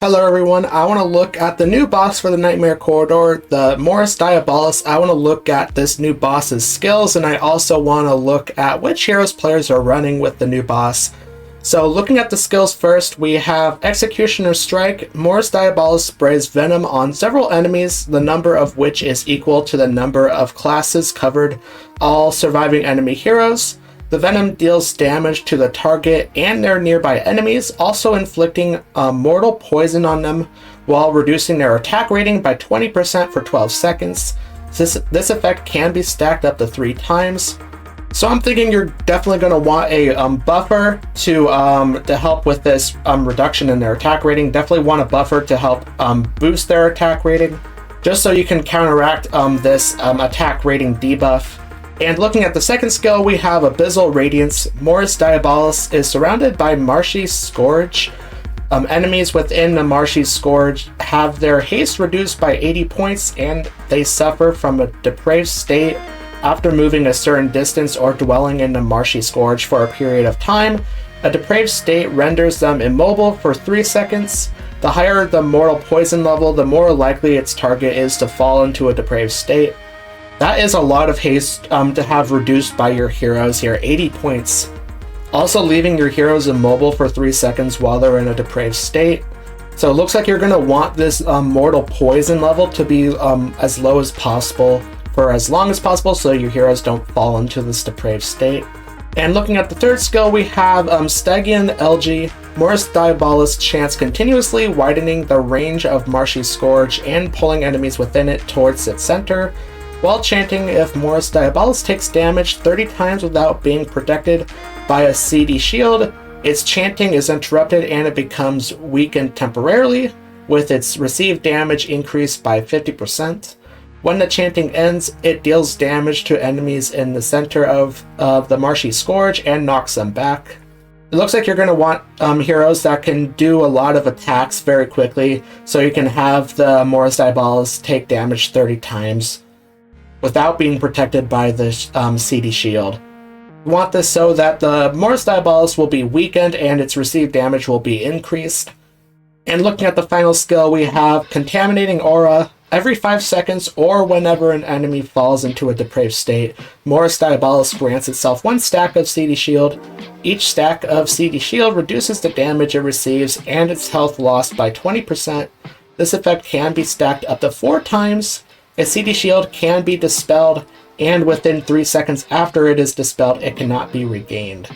Hello everyone, I want to look at the new boss for the Nightmare Corridor, the Morass Diabolus. I want to look at this new boss's skills, and I also want to look at which heroes players are running with the new boss. So looking at the skills first, we have Executioner Strike. Morass Diabolus sprays venom on several enemies, the number of which is equal to the number of classes covered, all surviving enemy heroes. The venom deals damage to the target and their nearby enemies, also inflicting mortal poison on them while reducing their attack rating by 20% for 12 seconds. This effect can be stacked up to 3 times. So I'm thinking you're definitely going to want a buffer to help with this reduction in their attack rating. Definitely want a buffer to help boost their attack rating, just so you can counteract this attack rating debuff. And looking at the second skill, we have Abyssal Radiance. Morass Diabolus is surrounded by Marshy Scourge. Enemies within the Marshy Scourge have their haste reduced by 80 points, and they suffer from a depraved state after moving a certain distance or dwelling in the Marshy Scourge for a period of time. A depraved state renders them immobile for 3 seconds. The higher the mortal poison level, the more likely its target is to fall into a depraved state. That is a lot of haste to have reduced by your heroes here, 80 points. Also leaving your heroes immobile for 3 seconds while they're in a depraved state. So it looks like you're going to want this mortal poison level to be as low as possible for as long as possible, so your heroes don't fall into this depraved state. And looking at the third skill, we have Stygian Elegy. Morass Diabolus chants continuously, widening the range of Marshy Scourge and pulling enemies within it towards its center. While chanting, if Morass Diabolus takes damage 30 times without being protected by a CD shield, its chanting is interrupted and it becomes weakened temporarily, with its received damage increased by 50%. When the chanting ends, it deals damage to enemies in the center of the Marshy Scourge and knocks them back. It looks like you're going to want heroes that can do a lot of attacks very quickly, so you can have the Morass Diabolus take damage 30 times without being protected by the CD shield. You want this so that the Morass Diabolus will be weakened and its received damage will be increased. And looking at the final skill, we have Contaminating Aura. Every 5 seconds or whenever an enemy falls into a depraved state, Morass Diabolus grants itself 1 stack of CD shield. Each stack of CD shield reduces the damage it receives and its health lost by 20%. This effect can be stacked up to 4 times. A CD shield can be dispelled, and within 3 seconds after it is dispelled, it cannot be regained.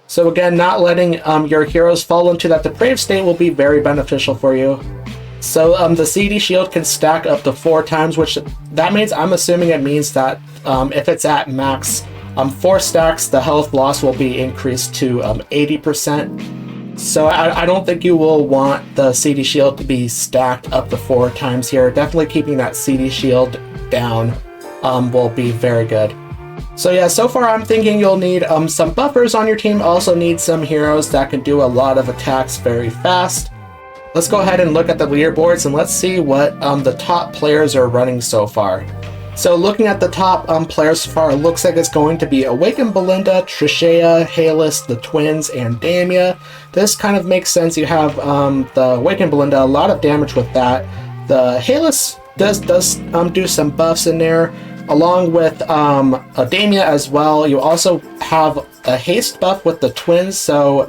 So again, not letting your heroes fall into that depraved state will be very beneficial for you. So the CD shield can stack up to 4 times, which that means, I'm assuming it means that if it's at max 4 stacks, the health loss will be increased to 80%. So I don't think you will want the CD shield to be stacked up to 4 times here. Definitely keeping that CD shield down will be very good. So yeah, so far I'm thinking you'll need some buffers on your team. Also need some heroes that can do a lot of attacks very fast. Let's go ahead and look at the leaderboards and let's see what the top players are running so far. So looking at the top players so far, it looks like it's going to be Awakened Belinda, Trishea, Halis, the Twins, and Damia. This kind of makes sense. You have the Awakened Belinda, a lot of damage with that. The Halis does do some buffs in there, along with Damia as well. You also have a haste buff with the Twins, so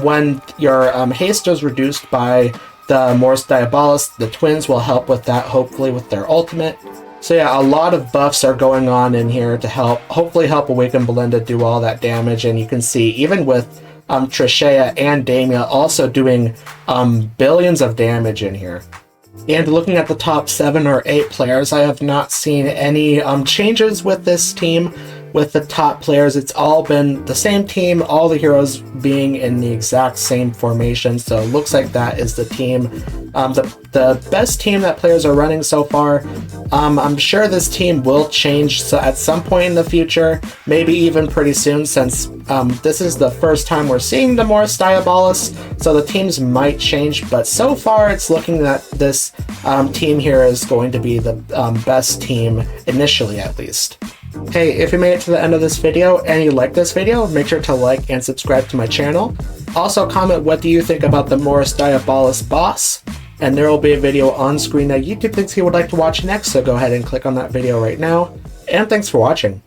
when your haste is reduced by the Morass Diabolus, the Twins will help with that, hopefully with their ultimate. So yeah, a lot of buffs are going on in here to hopefully help Awaken Belinda do all that damage. And you can see even with Trishea and Damia also doing billions of damage in here. And looking at the top 7 or 8 players, I have not seen any changes with this team. With the top players, it's all been the same team, all the heroes being in the exact same formation. So it looks like that is the team, the best team that players are running so far. I'm sure this team will change at some point in the future, maybe even pretty soon, since this is the first time we're seeing the Morass Diabolus, so the teams might change, but so far it's looking that this team here is going to be the best team, initially at least. Hey, if you made it to the end of this video and you like this video, make sure to like and subscribe to my channel. Also comment what do you think about the Morass Diabolus boss. and there will be a video on screen that YouTube thinks he would like to watch next, so go ahead and click on that video right now, and thanks for watching.